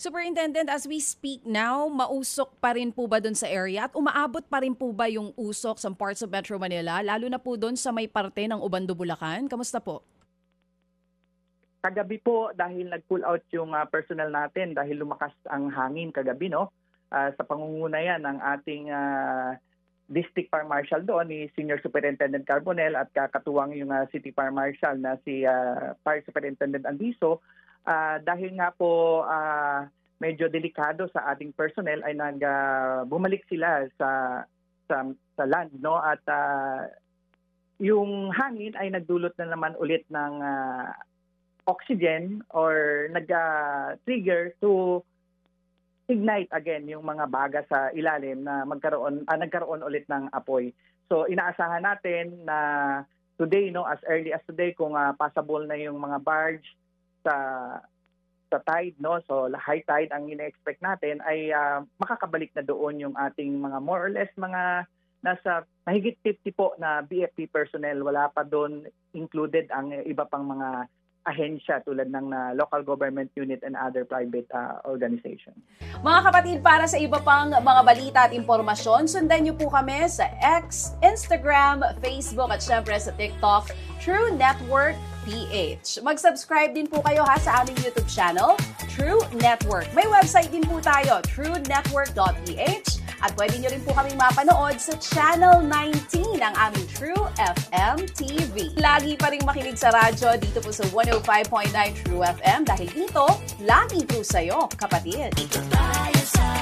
Superintendent, as we speak now, mausok pa rin po ba doon sa area at umaabot pa rin po ba yung usok sa parts of Metro Manila, lalo na po doon sa may parte ng Ubando, Bulacan? Kamusta po? Kagabi po dahil nag-pull out yung personnel natin dahil lumakas ang hangin kagabi, no? Sa pangunguna yan ng ating District Fire Marshal doon ni Senior Superintendent Carbonell at kakatuwang yung City Fire Marshal na si Fire Superintendent Andiso. Dahil nga po medyo delikado sa ating personnel ay bumalik sila sa land, no? At yung hangin ay nagdulot na naman ulit ng oxygen or nag-trigger to ignite again yung mga baga sa ilalim na nagkaroon ulit ng apoy. So inaasahan natin na today, no, as early as today, kung passable na yung mga barge sa tide, no, so high tide ang ina-expect natin ay makakabalik na doon yung ating mga more or less mga nasa mahigit 50 po na BFP personnel. Wala pa doon included ang iba pang mga ahensya tulad ng local government unit and other private organization. Mga kapatid, para sa iba pang mga balita at impormasyon, sundan niyo po kami sa X, Instagram, Facebook at syempre sa TikTok, True Network PH. Mag-subscribe din po kayo sa aming YouTube channel, True Network. May website din po tayo, truenetwork.ph, at pwede nyo rin po kaming mapanood sa Channel 19 ng aming True FM TV. Lagi pa rin makinig sa radyo dito po sa 105.9 True FM dahil dito, lagi po sa'yo, kapatid. Ito tayo sa